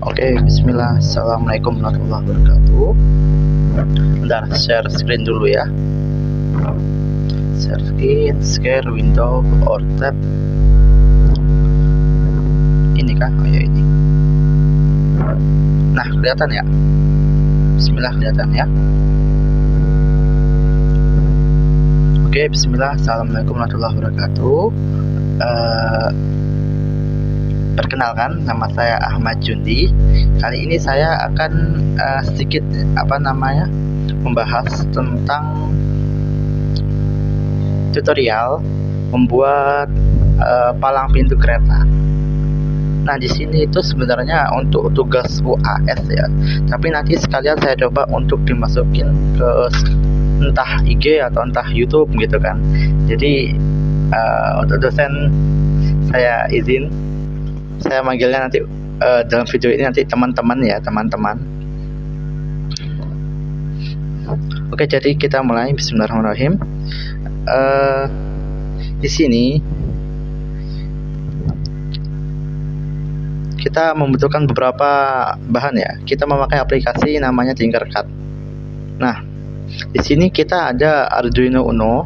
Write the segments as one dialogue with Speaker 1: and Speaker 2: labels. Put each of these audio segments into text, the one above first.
Speaker 1: Oke, bismillah. Assalamualaikum warahmatullahi wabarakatuh. Bentar, share screen dulu ya. Share screen, share window, or tab. Ini kah? Oh ya, ini. Nah, kelihatan ya? Bismillah, kelihatan ya? Oke, bismillah. Assalamualaikum warahmatullahi wabarakatuh. Perkenalkan, nama saya Ahmad Jundi. Kali ini saya akan sedikit membahas tentang tutorial membuat palang pintu kereta. Nah, di sini itu sebenarnya untuk tugas UAS ya. Tapi nanti sekalian saya coba untuk dimasukin ke entah IG atau entah YouTube gitu kan. Jadi untuk dosen saya izin, saya manggilnya nanti dalam video ini nanti teman-teman ya, teman-teman. Oke, jadi kita mulai. Bismillahirrahmanirrahim. Di sini kita membutuhkan beberapa bahan ya. Kita memakai aplikasi namanya Tinkercad. Nah, di sini kita ada Arduino Uno,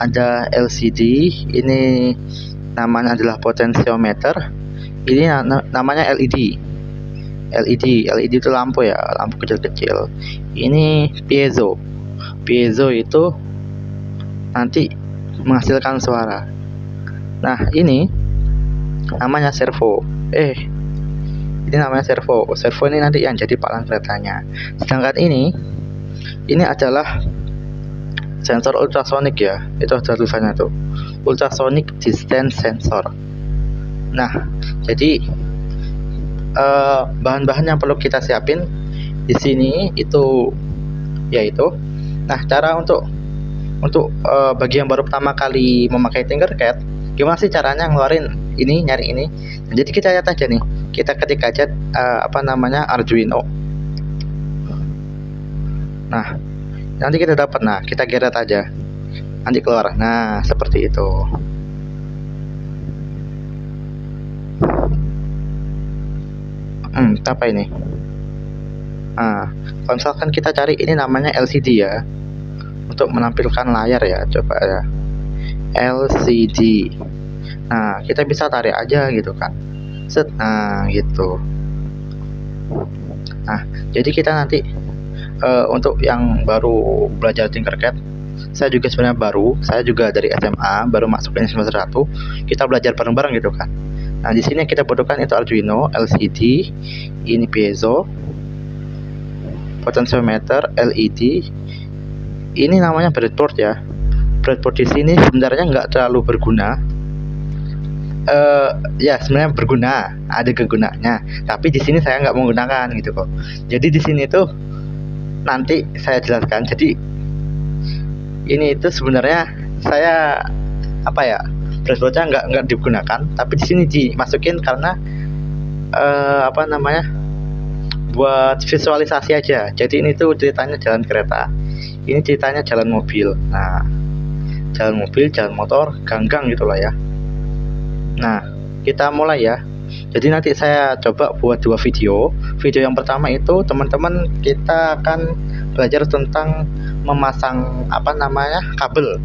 Speaker 1: ada LCD, ini namanya adalah potentiometer. Ini namanya LED. LED itu lampu ya, lampu kecil-kecil. Ini piezo. Piezo itu nanti menghasilkan suara. Nah, ini namanya servo. Ini namanya servo. Servo ini nanti yang jadi palang keretanya. Sedangkan ini adalah sensor ultrasonic ya. Itu ada tulisannya tuh. Ultrasonic distance sensor. Nah, jadi bahan-bahan yang perlu kita siapin di sini itu yaitu, nah, cara untuk bagi yang baru pertama kali memakai Tinkercad, gimana sih caranya ngeluarin ini, nyari ini. Nah, jadi kita lihat aja nih, kita ketik aja Arduino. Nah, nanti kita dapat, nah kita geret aja, nanti keluar. Nah, seperti itu. Apa ini? Nah, kalau misalkan kita cari ini namanya LCD ya, untuk menampilkan layar ya, coba ya, LCD. Nah, kita bisa tarik aja gitu kan, set. Nah, gitu. Nah, jadi kita nanti untuk yang baru belajar Tinkercad, saya juga sebenarnya baru, saya juga dari SMA, baru masuk ini semester 1. Kita belajar bareng-bareng gitu kan. Nah, di sini kita butuhkan itu Arduino, LCD, ini piezo, potentiometer, LED. Ini namanya breadboard ya. Breadboard di sini sebenarnya nggak terlalu berguna. Ya, sebenarnya berguna, ada kegunaannya. Tapi di sini saya nggak menggunakan gitu kok. Jadi di sini tuh nanti saya jelaskan. Jadi ini itu sebenarnya saya breadboardnya nggak digunakan, tapi di sini dimasukin karena buat visualisasi aja. Jadi ini tuh ceritanya jalan kereta, ini ceritanya jalan mobil. Nah, jalan mobil, jalan motor, ganggang gitulah ya. Nah, kita mulai ya. Jadi nanti saya coba buat 2 video. Video yang pertama itu teman-teman kita akan belajar tentang memasang kabel,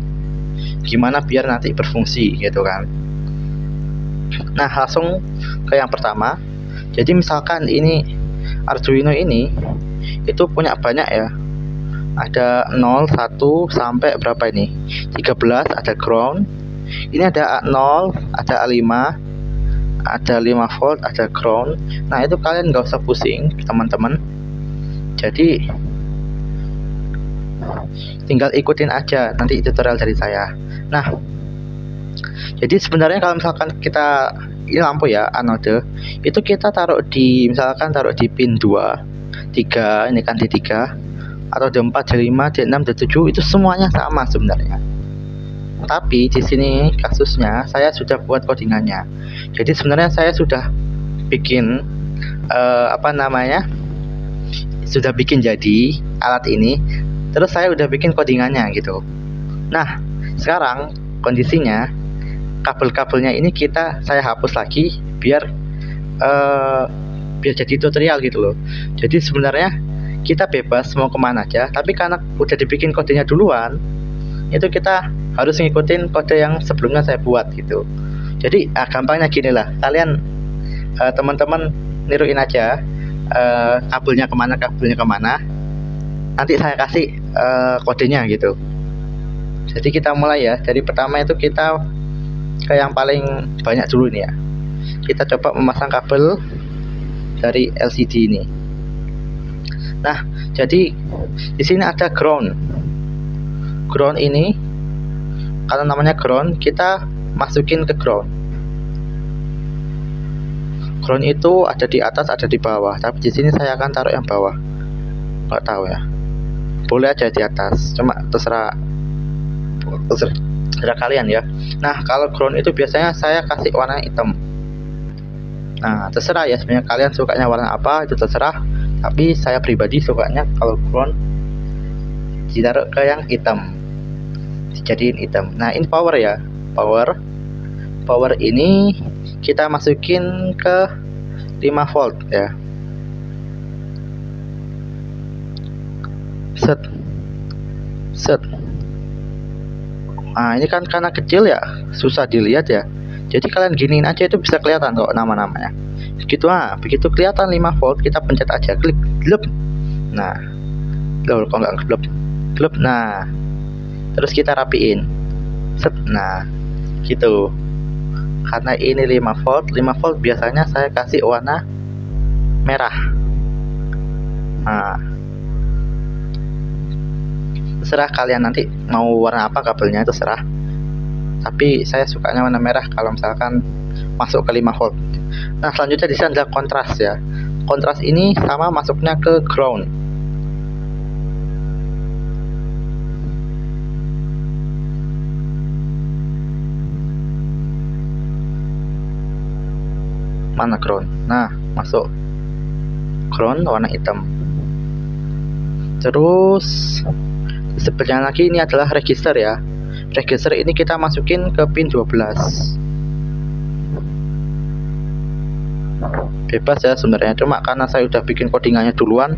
Speaker 1: gimana biar nanti berfungsi gitu kan. Nah, langsung ke yang pertama. Jadi misalkan ini Arduino ini itu punya banyak ya, ada 0, 1 sampai berapa ini, 13, ada ground. Ini ada A0, ada A5, ada 5 volt, ada ground. Nah, itu kalian nggak usah pusing teman-teman, jadi tinggal ikutin aja nanti tutorial dari saya. Nah, jadi sebenarnya kalau misalkan kita, ini lampu ya, anode, itu kita taruh di pin 2, 3, ini kan D3, atau D4, D5, D6, D7, itu semuanya sama sebenarnya. Tapi di sini kasusnya saya sudah buat codingannya. Jadi sebenarnya saya sudah bikin sudah bikin jadi alat ini, terus saya udah bikin codingannya gitu. Nah, sekarang kondisinya kabel-kabelnya ini saya hapus lagi biar biar jadi tutorial gitu loh. Jadi sebenarnya kita bebas mau kemana aja, tapi karena udah dibikin kodenya duluan, itu kita harus ngikutin kode yang sebelumnya saya buat gitu. Jadi gampangnya gini lah, kalian teman-teman niruin aja kabelnya kemana, nanti saya kasih kodenya gitu. Jadi kita mulai ya, dari pertama itu kita ke yang paling banyak dulu nih ya. Kita coba memasang kabel dari LCD ini. Nah, jadi di sini ada ground. Ground ini, karena namanya ground, kita masukin ke ground. Ground itu ada di atas, ada di bawah. Tapi di sini saya akan taruh yang bawah. Nggak tahu ya. Boleh aja di atas, cuma terserah kalian ya. Nah, kalau ground itu biasanya saya kasih warna hitam. Nah, terserah ya, sebenarnya kalian sukanya warna apa itu terserah. Tapi saya pribadi sukanya kalau ground ditaruh ke yang hitam, dijadiin hitam. Nah, ini power ya, power ini kita masukin ke 5 volt ya. Set. Nah, ini kan karena kecil ya, susah dilihat ya. Jadi kalian giniin aja, itu bisa kelihatan kok nama-namanya. Begitu kelihatan 5 volt, kita pencet aja, klik, glep. Nah, loh, kok nggak glep. Nah, terus kita rapiin. Set. Nah, gitu. Karena ini 5 volt biasanya saya kasih warna merah. Nah, terserah kalian nanti mau warna apa kabelnya, itu terserah. Tapi saya sukanya warna merah kalau misalkan masuk ke 5 volt. Nah, selanjutnya di sini adalah kontras ya. Kontras ini sama masuknya ke ground. Mana ground? Nah, masuk ground warna hitam. Terus sebenarnya lagi ini adalah register ya. Register ini kita masukin ke pin 12. Bebas ya sebenarnya, cuma karena saya udah bikin codingannya duluan,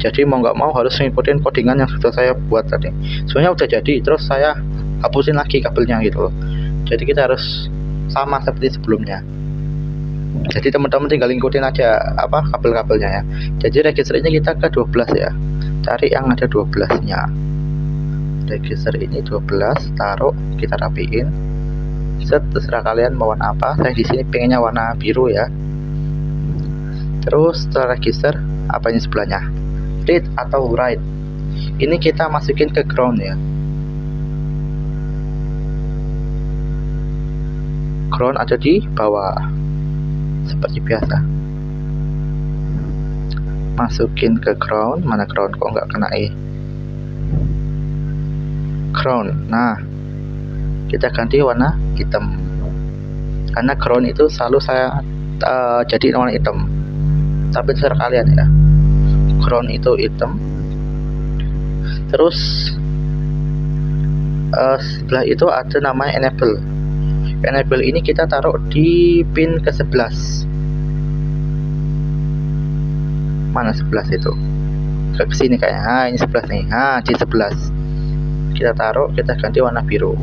Speaker 1: jadi mau nggak mau harus ngikutin codingan yang sudah saya buat tadi. Sebenarnya udah jadi, terus saya hapusin lagi kabelnya gitu loh. Jadi kita harus sama seperti sebelumnya. Jadi teman-teman tinggal ikutin aja kabel-kabelnya ya. Jadi register ini kita ke 12 ya. Cari yang ada 12-nya. Register ini 12, taruh, kita rapiin. Set, terserah kalian mau warna apa. Saya di sini pengennya warna biru ya. Terus setelah register, apa ini sebelahnya? Read atau write. Ini kita masukin ke ground ya. Ground ada di bawah. Seperti biasa. Masukin ke ground, mana ground kok nggak kena ground. Nah, kita ganti warna hitam. Karena ground itu selalu saya jadi warna hitam. Tapi terserah kalian ya. Ground itu hitam. Terus sebelah itu ada namanya enable. Enable ini kita taruh di pin ke 11. Mana 11 itu? Ke sini kayaknya. Nah, ini 11 nih. Nah, di 11. Kita taruh, kita ganti warna biru.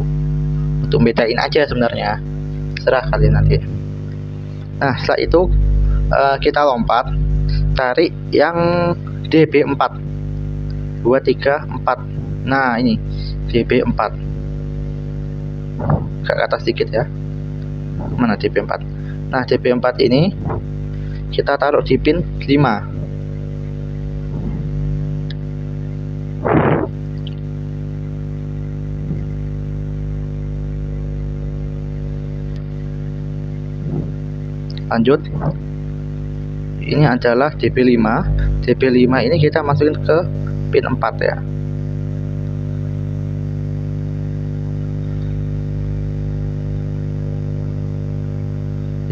Speaker 1: Untuk bedain aja sebenarnya. Serah kalian nanti. Nah, setelah itu kita lompat, tarik yang DB4. 2, 3, 4. Nah, ini DB4. Ke atas sedikit ya. Mana DB4? Nah, DB4 ini kita taruh di pin 5. Lanjut, ini adalah DB5. DB5 ini kita masukin ke pin 4 ya.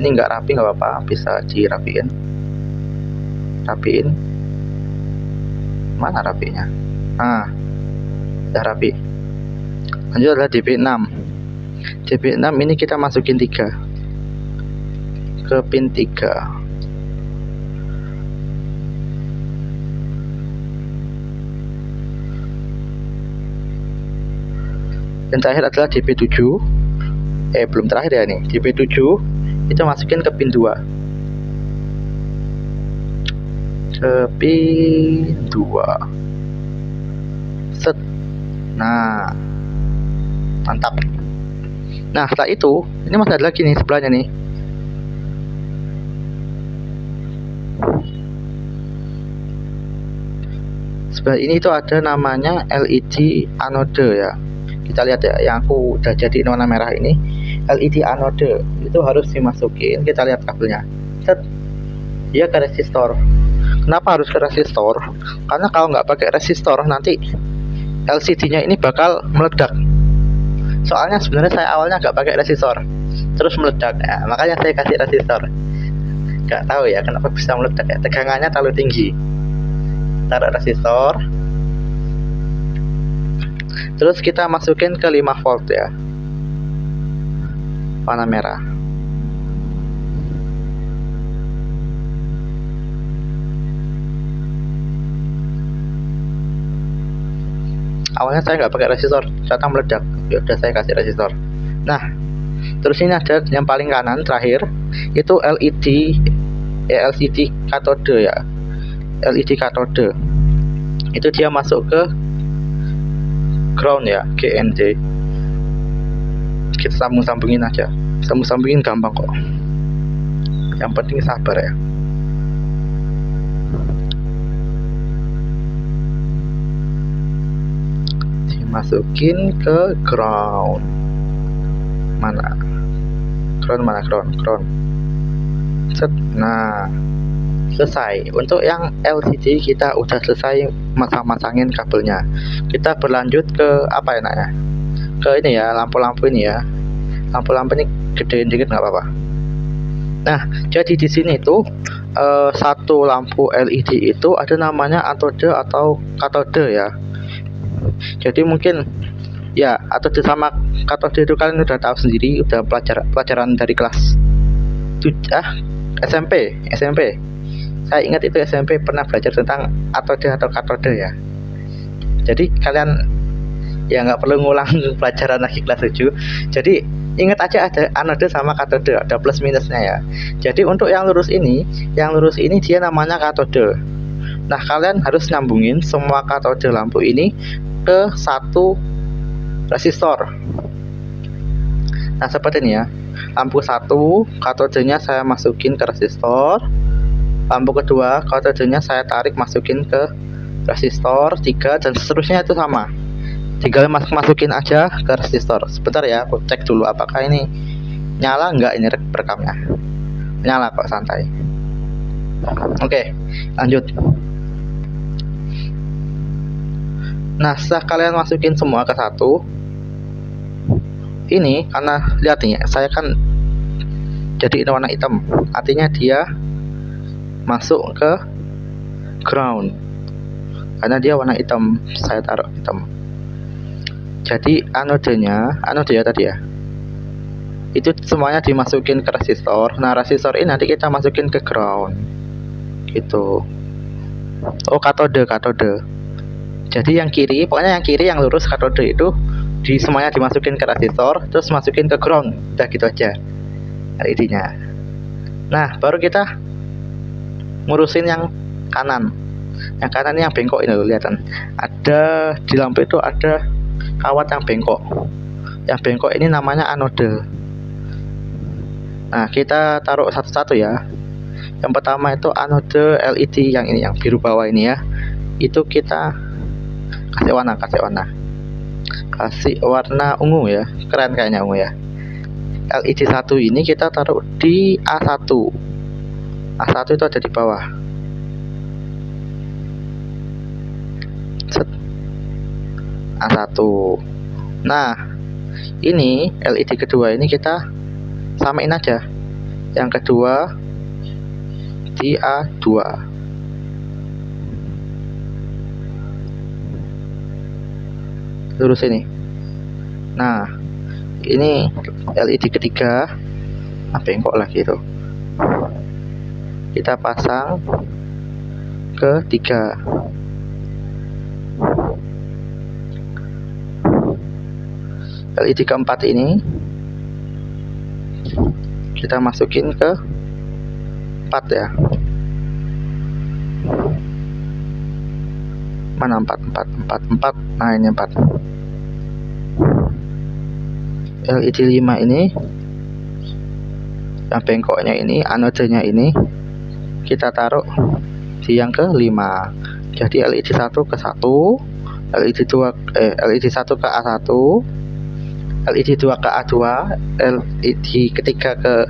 Speaker 1: Ini nggak rapi nggak apa-apa, bisa dirapiin. Mana rapinya? Nah, udah rapi. Lanjut adalah DB6. DB6 ini kita masukin 3 ke pin 3. Dan terakhir adalah DP7. Belum terakhir ya nih. DP7 itu masukin ke pin 2. Ke pin 2. Set. Nah, mantap. Nah, setelah itu ini masih ada lagi nih sebelahnya nih. Sebelah ini itu ada namanya LED anode ya. Kita lihat ya, yang aku udah jadi warna merah ini LED anode, itu harus dimasukin. Kita lihat kabelnya. Set. Dia ke resistor. Kenapa harus ke resistor? Karena kalau nggak pakai resistor nanti LCD-nya ini bakal meledak. Soalnya sebenarnya saya awalnya nggak pakai resistor, terus meledak ya, makanya saya kasih resistor. Nggak tahu ya kenapa bisa meledak ya, tegangannya terlalu tinggi. Taruh resistor, terus kita masukin ke 5 volt ya, warna merah. Awalnya saya nggak pakai resistor, ternyata meledak. Ya udah saya kasih resistor. Nah, terus ini ada yang paling kanan terakhir, itu LCD katode ya. LED katode. Itu dia masuk ke ground ya, GND. Kita sambung-sambungin aja. Sambung-sambungin gampang kok. Yang penting sabar ya. Masukin ke ground. Mana ground. Set. Nah, selesai. Untuk yang LCD kita udah selesai masang-masangin kabelnya. Kita berlanjut ke apa ya namanya? Ke ini ya, lampu-lampu ini ya. Lampu-lampu ini gedein dikit nggak apa-apa. Nah, jadi di sini tuh satu lampu LED itu ada namanya anode atau katode ya. Jadi mungkin ya atode sama katode itu kalian udah tahu sendiri, udah pelajaran dari kelas SMP. Saya ingat itu SMP pernah belajar tentang anode atau katode ya. Jadi kalian ya nggak perlu ngulang pelajaran lagi kelas 7. Jadi ingat aja ada anode sama katode, ada plus minusnya ya. Jadi untuk yang lurus ini dia namanya katode. Nah, kalian harus nyambungin semua katode lampu ini ke satu resistor. Nah, seperti ini ya. Lampu 1 katodenya saya masukin ke resistor. Lampu kedua katodenya saya tarik masukin ke resistor 3, dan seterusnya itu sama. Tinggal masukin aja ke resistor. Sebentar ya, aku cek dulu apakah ini nyala nggak ini perekamnya. Nyala kok, santai. Oke, lanjut. Nah, setelah kalian masukin semua ke satu, ini karena lihat nih, saya kan jadi warna hitam, artinya dia masuk ke ground. Karena dia warna hitam, saya taruh hitam. Jadi anode ya tadi ya, itu semuanya dimasukin ke resistor. Nah, resistor ini nanti kita masukin ke ground gitu. Oh, katode. Jadi yang kiri, pokoknya yang kiri yang lurus katode itu semuanya dimasukin ke resistor, terus masukin ke ground. Udah gitu aja LED-nya. Nah, baru kita ngurusin yang kanan. Yang kanan ini yang bengkok ini loh, kelihatan. Ada di lampu itu ada kawat yang bengkok. Yang bengkok ini namanya anode. Nah, kita taruh satu-satu ya. Yang pertama itu anode LED yang ini, yang biru bawah ini ya. Itu kita kasih warna ungu ya, keren kayaknya ungu ya. LED 1 ini kita taruh di A1 itu ada di bawah. Set. A1. Nah, ini LED kedua ini kita samain aja. Yang kedua di A2. Lurus ini. Nah, ini LED ketiga. Bengkok lagi itu. Kita pasang ke 3. LED keempat ini kita masukin ke 4 ya. Mana 4? Nah ini 4. LED 5 ini yang bengkoknya ini, anodenya ini kita taruh di yang ke 5. Jadi LED 1 ke 1, LED 1 ke A1, LED 2 ke A2, LED ketiga ke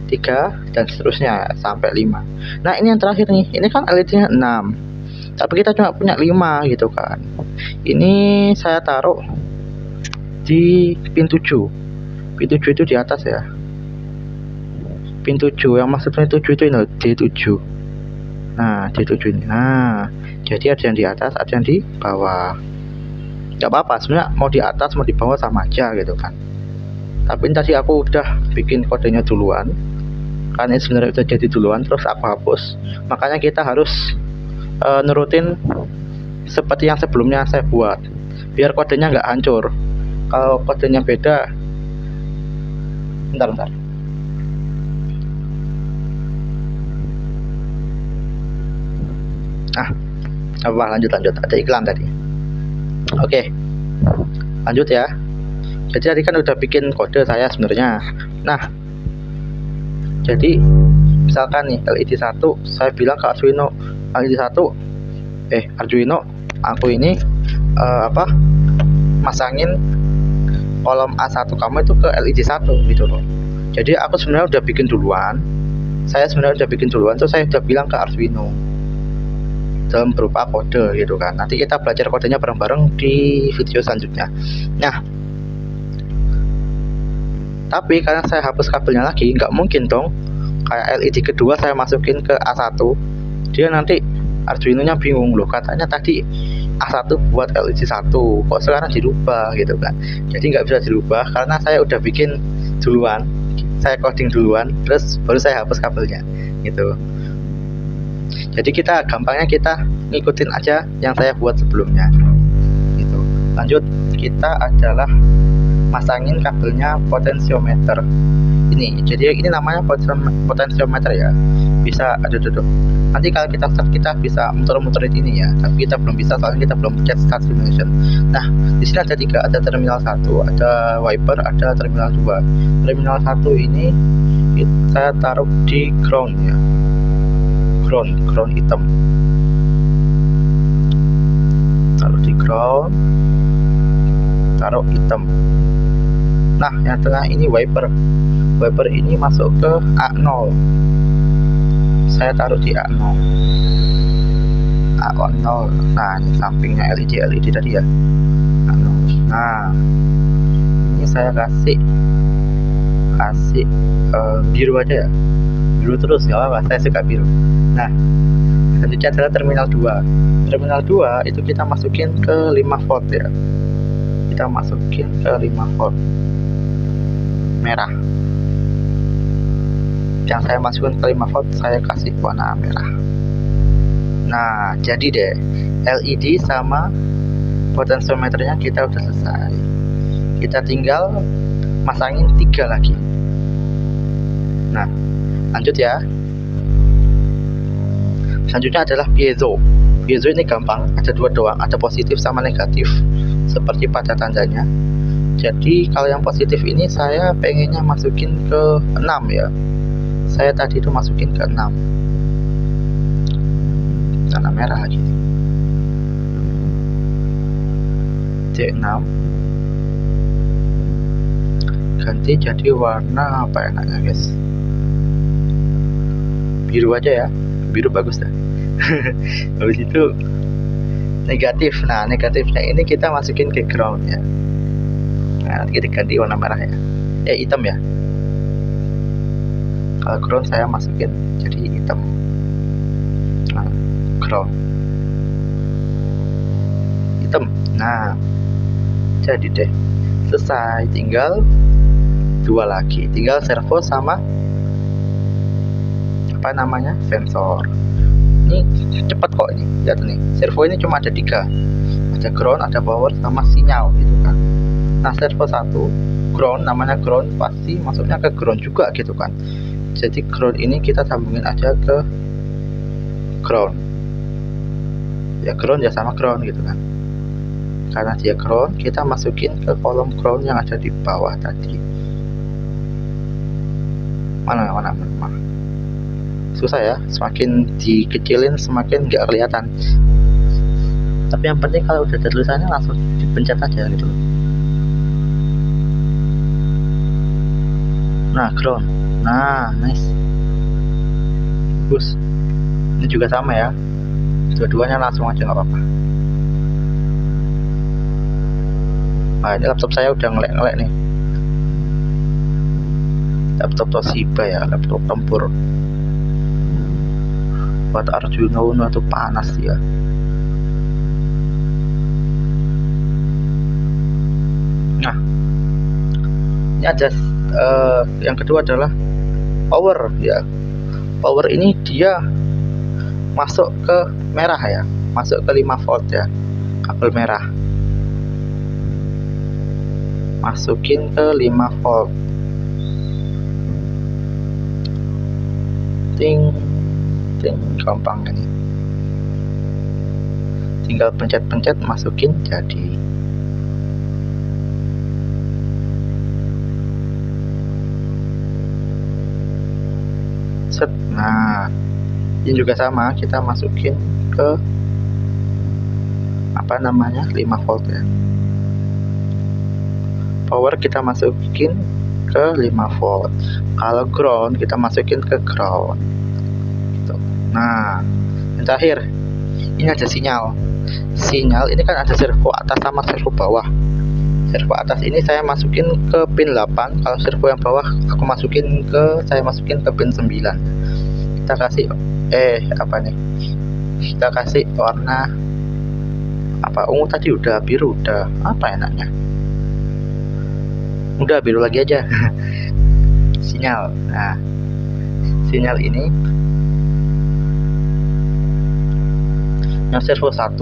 Speaker 1: 3, dan seterusnya sampai 5. Nah ini yang terakhir nih, ini kan LED nya 6, tapi kita cuma punya 5 gitu kan. Ini saya taruh di pin 7. Pin 7 itu di atas ya. Pin 7 yang maksudnya 7 itu ini D7. Nah D7 ini. Nah jadi ada yang di atas, ada yang di bawah. Gak apa-apa sebenarnya, mau di atas mau di bawah sama aja gitu kan. Tapi tadi aku udah bikin kodenya duluan, karena ini sebenarnya udah jadi duluan, terus aku hapus. Makanya kita harus nurutin seperti yang sebelumnya saya buat, biar kodenya nggak hancur. Kalau kodenya beda, bentar. Lanjut, ada iklan tadi. Oke, lanjut ya. Jadi tadi kan udah bikin kode saya sebenarnya. Nah, jadi misalkan nih LED 1 saya bilang ke Arduino, Arduino aku ini masangin kolom A1 kamu itu ke LED 1 gitu loh. Jadi aku sebenarnya udah bikin duluan. Terus saya udah bilang ke Arduino dalam berupa kode gitu kan. Nanti kita belajar kodenya bareng-bareng di video selanjutnya. Nah, tapi karena saya hapus kabelnya lagi, nggak mungkin dong kayak LED kedua saya masukin ke A1, dia nanti Arduino nya bingung, loh katanya tadi A1 buat LED 1 kok sekarang dirubah gitu kan. Jadi nggak bisa dirubah karena saya udah bikin duluan, saya coding duluan, terus baru saya hapus kabelnya gitu. Jadi gampangnya kita ngikutin aja yang saya buat sebelumnya gitu. Lanjut, kita adalah masangin kabelnya potensiometer ini. Jadi ini namanya potensiometer ya. Bisa nanti kalau kita start kita bisa muter-muterin ini ya, tapi kita belum bisa soalnya kita belum pencet start simulation. Nah di sini ada 3, ada terminal 1, ada wiper, ada terminal 2. Terminal 1 ini saya taruh di ground ya, ground hitam, taruh di ground, taruh hitam. Nah yang tengah ini wiper ini masuk ke A0, saya taruh di A0. Nah ini sampingnya LED tadi ya, A0. Nah ini saya kasih biru aja ya, biru terus nggak apa-apa, saya suka biru. Nah selanjutnya adalah terminal 2. Terminal 2 itu kita masukin ke 5 volt ya, kita masukin ke 5 volt merah. Yang saya masukkan ke 5 volt saya kasih warna merah. Nah jadi deh, LED sama potensiometernya kita udah selesai. Kita tinggal masangin 3 lagi. Nah lanjut ya. Selanjutnya adalah piezo. Piezo ini gampang, ada 2 doang, ada positif sama negatif seperti pada tandanya. Jadi kalau yang positif ini saya pengennya masukin ke 6 ya. Saya tadi itu masukin ke 6, warna merah lagi, D6, ganti jadi warna apa enaknya guys, biru aja ya, biru bagus dah. Habis itu negatif. Nah negatifnya ini kita masukin ke ground ya. Nah nanti kita ganti warna merah ya, hitam ya. Kalau ground saya masukin jadi hitam. Nah, ground hitam. Nah jadi deh selesai, tinggal 2 lagi, tinggal servo sama apa namanya sensor. Ini cepet kok ini, lihat nih, servo ini cuma ada 3, ada ground, ada power sama sinyal gitu kan. Nah server 1 ground, namanya ground, pasti masuknya ke ground juga gitu kan. Jadi ground ini kita sambungin aja ke ground ya, ground ya sama ground gitu kan. Karena dia ground, kita masukin ke kolom ground yang ada di bawah tadi. Mana susah ya, semakin dikecilin semakin nggak kelihatan. Tapi yang penting kalau udah ada tulisannya langsung dipencet aja gitu. Nah ground, nah nice, bagus. Ini juga sama ya, dua-duanya langsung aja nggak apa-apa. Nah ini laptop saya udah ngelek nih, laptop Toshiba ya, laptop tempur buat Arduino Uno itu panas ya. Nah ini ada yang kedua adalah power ya. Power ini dia masuk ke merah ya, masuk ke 5 volt ya, kabel merah masukin ke 5 volt. Ting gampang ini, tinggal pencet-pencet masukin jadi. Set. Nah ini juga sama, kita masukin ke apa namanya 5 volt ya. Power kita masukin ke 5 volt. Kalau ground kita masukin ke ground gitu. Nah yang terakhir ini ada sinyal ini kan ada servo atas sama servo bawah. Servo atas ini saya masukin ke pin 8, kalau servo yang bawah saya masukin ke pin 9. Kita kasih kita kasih warna apa, ungu tadi udah, biru udah, apa enaknya, udah biru lagi aja. Sinyal. Nah sinyal ini yang servo 1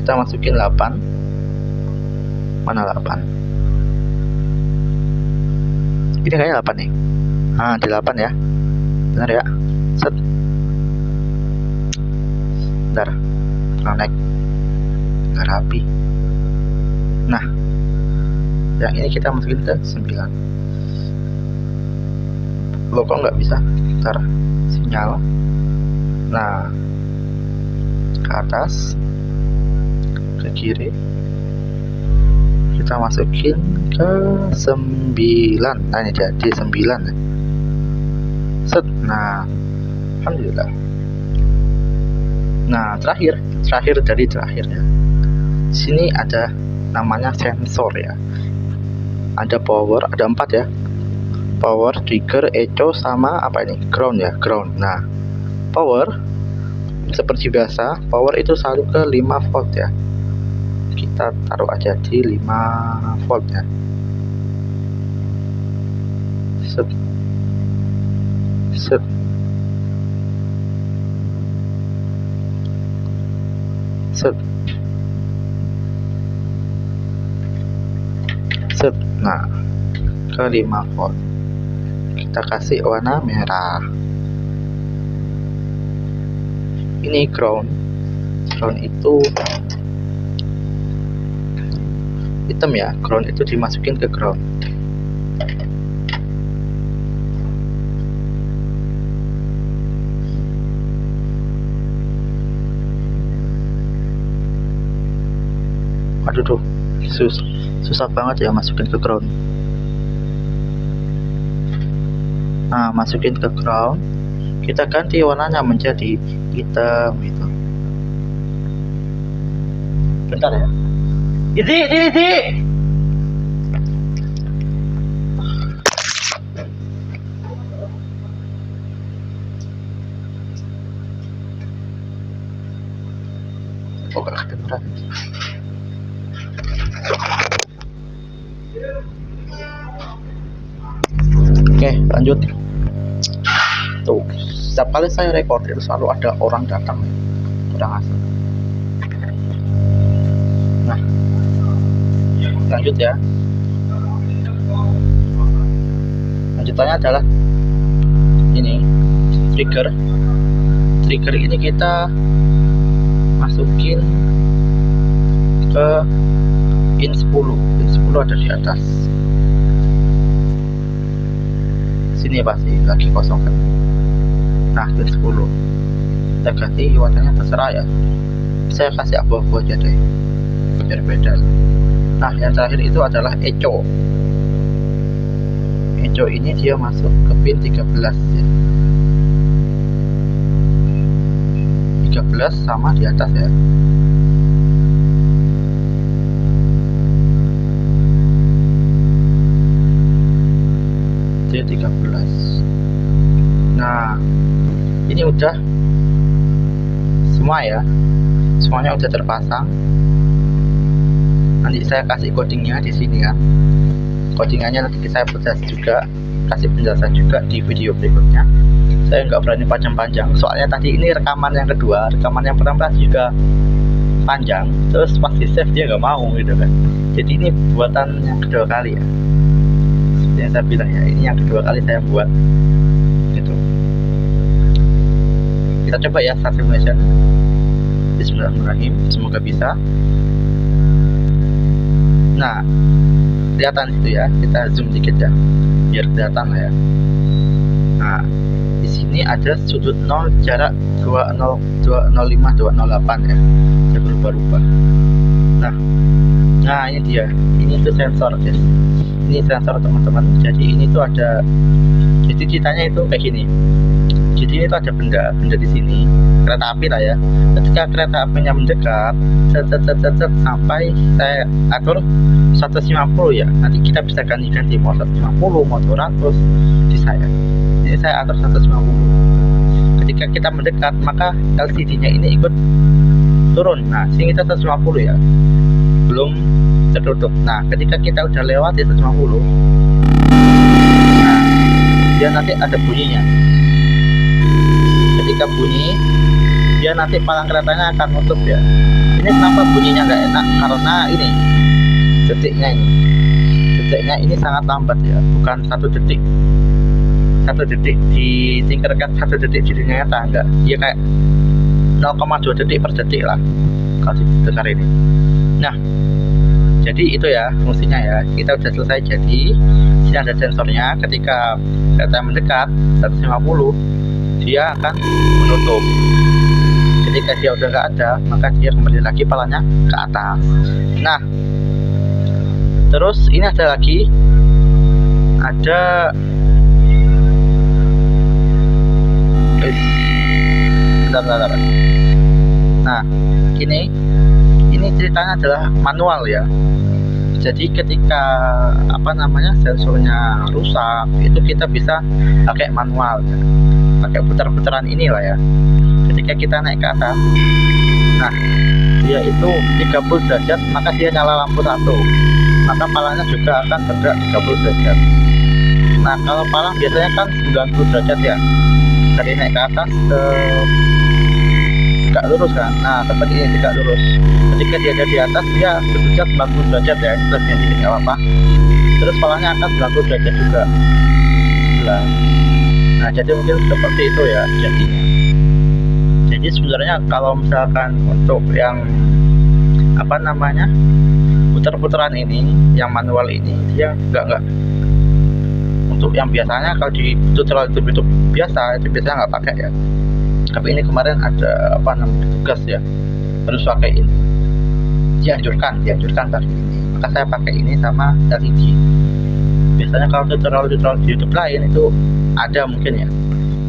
Speaker 1: kita masukin 8. Mana 8? Ini kayaknya 8 nih. Nah di 8 ya, benar ya. Set. Bentar, connect nggak rapi. Nah yang ini kita masukin ke 9. Loh kok nggak bisa? Bentar, sinyal. Nah ke atas, ke kiri, kita masukin ke 9. Nah ini jadi 9. Set. Nah alhamdulillah. Nah terakhir dari terakhir ya, sini ada namanya sensor ya, ada power, ada 4 ya, power, trigger, echo, sama apa ini, ground ya, ground. Nah power seperti biasa, power itu selalu ke 5 volt ya, kita taruh aja di 5 volt ya. Set. Set. Set. Set. Nah ke 5 volt kita kasih warna merah. Ini ground itu hitam ya, ground itu dimasukin ke ground. Aduh tuh, susah banget ya masukin ke ground. Nah masukin ke ground, kita ganti warnanya menjadi hitam gitu. Bentar ya, ini oh gak kedengeran. Oke lanjut. Tuh setiap kali saya record itu selalu ada orang datang, orang asing. Nah Lanjut ya, lanjutannya adalah ini trigger ini kita masukin ke in 10 ada di atas sini, pasti lagi kosong kan. Nah in 10 kita ganti warnanya, terserah ya, saya kasih abu-abu aja deh biar beda. Nah yang terakhir itu adalah echo ini dia masuk ke pin 13 ya. 13 sama di atas ya. D13. Nah ini udah semua ya, semuanya udah terpasang. Nanti saya kasih codingnya di sini kan, codingannya nanti saya kasih penjelasan juga di video berikutnya. Saya nggak berani panjang-panjang soalnya tadi ini rekaman yang kedua, rekaman yang pertama juga panjang, terus pas di save dia nggak mau gitu kan. Jadi ini buatan yang kedua kali ya, seperti yang saya bilang ya, ini yang kedua kali saya buat gitu. Kita coba ya start simulation. Bismillahirrahmanirrahim, semoga bisa. Nah kelihatan itu ya, kita zoom dikit ya biar kelihatan lah ya. Nah di sini ada sudut 0 jarak 205 208 ya, saya berubah-ubah. Nah ini dia, ini tuh sensor guys, ini sensor teman-teman. Jadi ini tuh ada, jadi ceritanya itu kayak gini. Jadi ini tuh ada benda di sini, kereta api lah ya. Ketika kereta apinya mendekat, sampai saya atur 150 ya. Nanti kita bisa ganti-ganti mau 150, mau 200 di saya. Jadi saya atur 150. Ketika kita mendekat, maka LCD-nya ini ikut turun. Nah, sini kita 150 ya, belum tertutup. Nah, ketika kita udah lewat di 150, nah dia nanti ada bunyinya. Ketika bunyi, dia nanti palang keretanya akan nutup ya. Ini kenapa bunyinya nggak enak? Karena ini detiknya ini sangat lambat ya, bukan 1 detik. 1 detik ditingkatkan 1 detik di dunia nyata enggak, dia kayak 0,2 detik per detik lah kalau didengar ini. Nah jadi itu ya fungsinya ya, kita udah selesai. Jadi sini ada sensornya, ketika kereta mendekat 150 dia akan menutup. Ketika dia udah nggak ada, maka dia kembali lagi palanya ke atas. Nah terus ini ada lagi, ada bentar. Nah ini ceritanya adalah manual ya. Jadi ketika sensornya rusak, itu kita bisa pakai manual ya, pakai putar-putaran inilah ya. Ketika kita naik ke atas, nah dia itu 30 derajat, maka dia nyala lampu satu, maka palangnya juga akan bergerak 30 derajat. Nah kalau palang biasanya kan 90 derajat ya, dari naik ke atas ke tegak lurus kan. Nah seperti ini tegak lurus. Ketika dia ada di atas, dia bergerak 90 derajat ya, ini plus yang dikit nggak apa-apa. Terus palangnya akan 90 derajat juga sebelah. Nah jadi mungkin seperti itu ya jadinya. Jadi sebenarnya kalau misalkan untuk yang putar-putaran ini, yang manual ini, dia enggak untuk yang biasanya kalau di tutorial YouTube biasa itu biasanya nggak pakai ya. Tapi ini kemarin ada tugas ya, harus pakai ini, dianjurkan pakai ini, maka saya pakai ini sama LCD. Biasanya kalau tutorial di YouTube lain itu ada mungkin ya,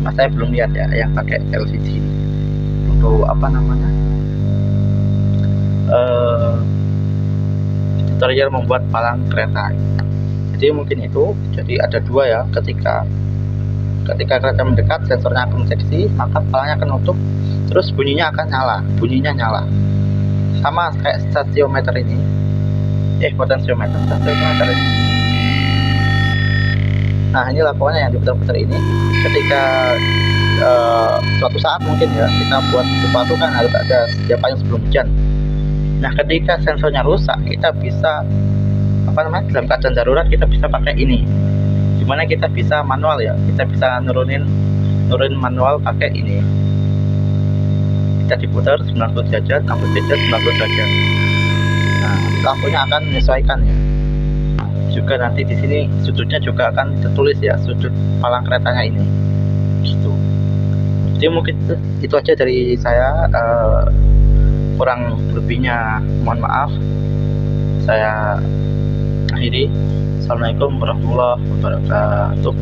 Speaker 1: mas saya belum lihat ya yang pakai LCD untuk tutorial membuat palang kereta. Jadi mungkin itu, jadi ada dua ya, ketika kereta mendekat sensornya akan mendeteksi, maka palangnya akan nutup, terus bunyinya nyala sama kayak statiometer ini, potensiometer ini. Nah ini laporannya yang diputar-putar ini. Ketika suatu saat mungkin ya kita buat sesuatu kan harus ada sedia payung sebelum hujan. Nah ketika sensornya rusak, kita bisa apa namanya, dalam keadaan darurat kita bisa pakai ini, dimana kita bisa manual ya, kita bisa nurunin manual pakai ini, kita diputar 90 derajat, 60 derajat, 90 derajat. Nah, lampunya akan menyesuaikan ya. Juga nanti di sini sudutnya juga akan tertulis ya, sudut palang keretanya ini gitu. Jadi mungkin itu aja dari saya, kurang lebihnya mohon maaf. Saya akhiri. Assalamualaikum warahmatullahi wabarakatuh.